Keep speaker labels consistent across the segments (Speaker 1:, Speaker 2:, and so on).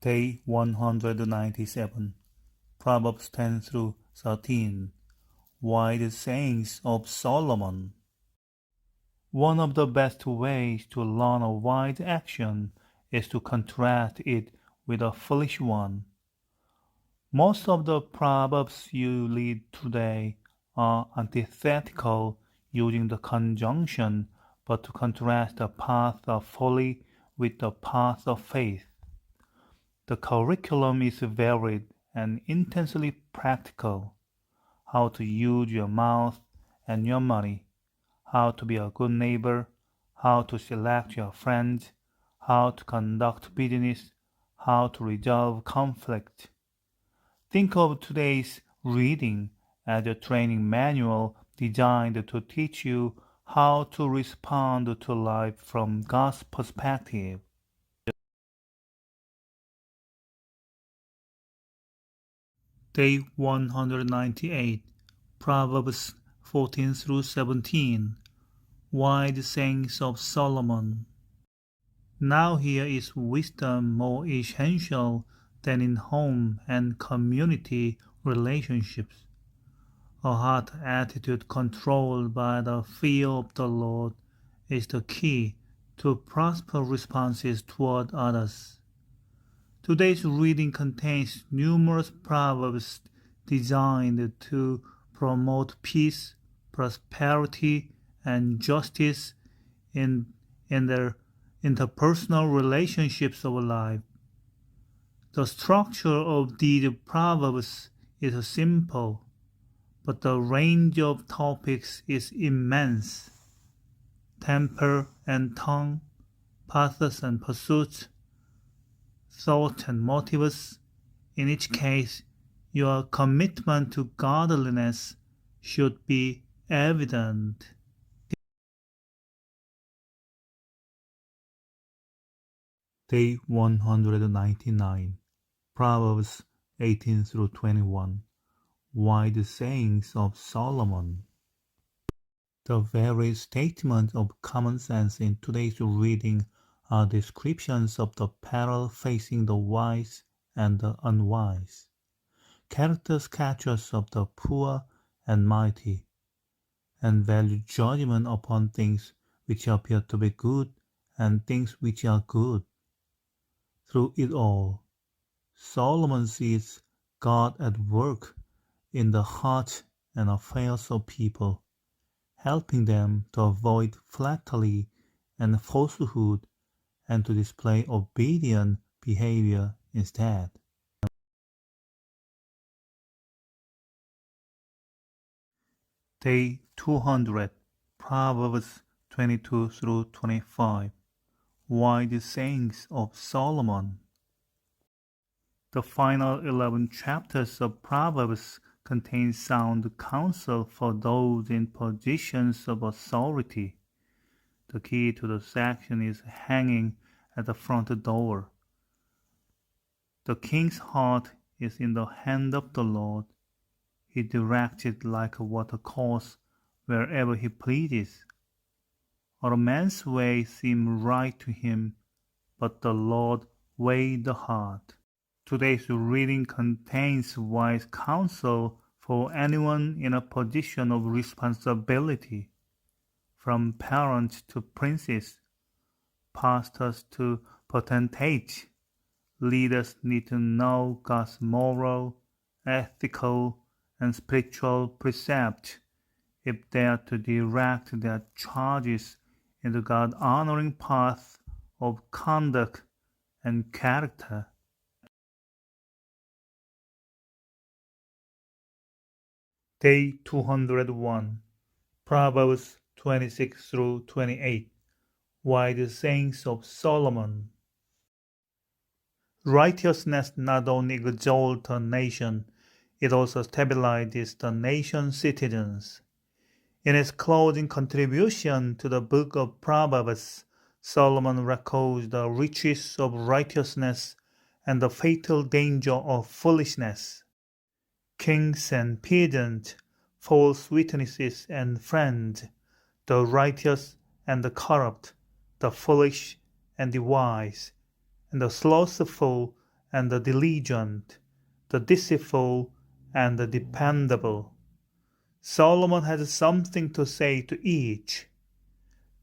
Speaker 1: Day 197, Proverbs 10 through 13. Wise sayings of Solomon. One of the best ways to learn a wise action is to contrast it with a foolish one. Most of the proverbs you read today are antithetical, using the conjunction but to contrast the path of folly with the path of faith. The curriculum is varied and intensely practical. How to use your mouth and your money, how to be a good neighbor, how to select your friends, how to conduct business, how to resolve conflict. Think of today's reading as a training manual designed to teach you how to respond to life from God's perspective. Day 198, Proverbs 14 through 17. Wise sayings of Solomon. Now here is wisdom more essential than in home and community relationships. A heart attitude controlled by the fear of the Lord is the key to prosperous responses toward others. Today's reading contains numerous proverbs designed to promote peace, prosperity, and justice in their interpersonal relationships of life. The structure of these proverbs is simple, but the range of topics is immense. Temper and tongue, paths and pursuits, thought and motives. In each case, your commitment to godliness should be evident. Day 199, Proverbs 18 through 21. Wise sayings of Solomon. The very statements of common sense in today's reading are descriptions of the peril facing the wise and the unwise, character sketches of the poor and mighty, and value judgment upon things which appear to be good and things which are good. Through it all, Solomon sees God at work in the hearts and affairs of people, helping them to avoid flattery and falsehood and to display obedient behavior instead. Day 200, Proverbs 22 through 25. Wise sayings of Solomon. The final 11 chapters of Proverbs contain sound counsel for those in positions of authority. The key to the section is hanging at the front door. The king's heart is in the hand of the Lord. He directs it like a watercourse wherever he pleases. A man's ways seem right to him, but the Lord weighs the heart. Today's reading contains wise counsel for anyone in a position of responsibility, from parents to princes, pastors to potentates. Leaders need to know God's moral, ethical, and spiritual precepts if they are to direct their charges into God-honoring paths of conduct and character. Day 201, Proverbs 26 through 28. Wise sayings of Solomon. Righteousness not only exalts a nation, it also stabilizes the nation's citizens. In his closing contribution to the book of Proverbs, Solomon records the riches of righteousness and the fatal danger of foolishness. Kings and peasants, false witnesses and friends, the righteous and the corrupt, the foolish and the wise, and the slothful and the diligent, the deceitful and the dependable. Solomon has something to say to each.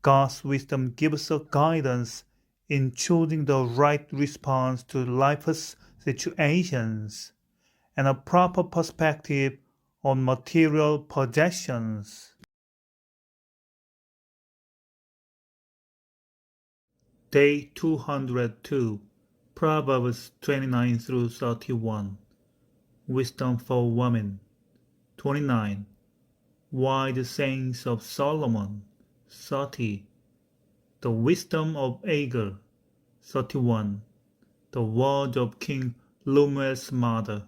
Speaker 1: God's wisdom gives us guidance in choosing the right response to life's situations and a proper perspective on material possessions. Day 202, Proverbs 29 through 31. Wisdom for women. 29. Wise sayings of Solomon. 30. The wisdom of Agur. 31. The words of King Lemuel's mother.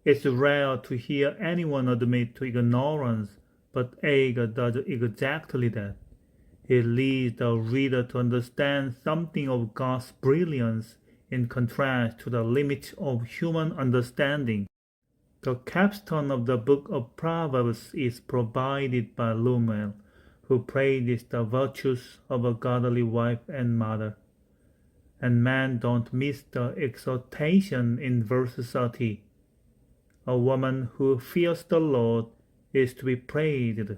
Speaker 1: It's rare to hear anyone admit to ignorance, but Agur does exactly that. He leads the reader to understand something of God's brilliance in contrast to the limits of human understanding. The capstone of the book of Proverbs is provided by Lemuel, who praises the virtues of a godly wife and mother. And men don't miss the exhortation in verse 30. A woman who fears the Lord is to be praised.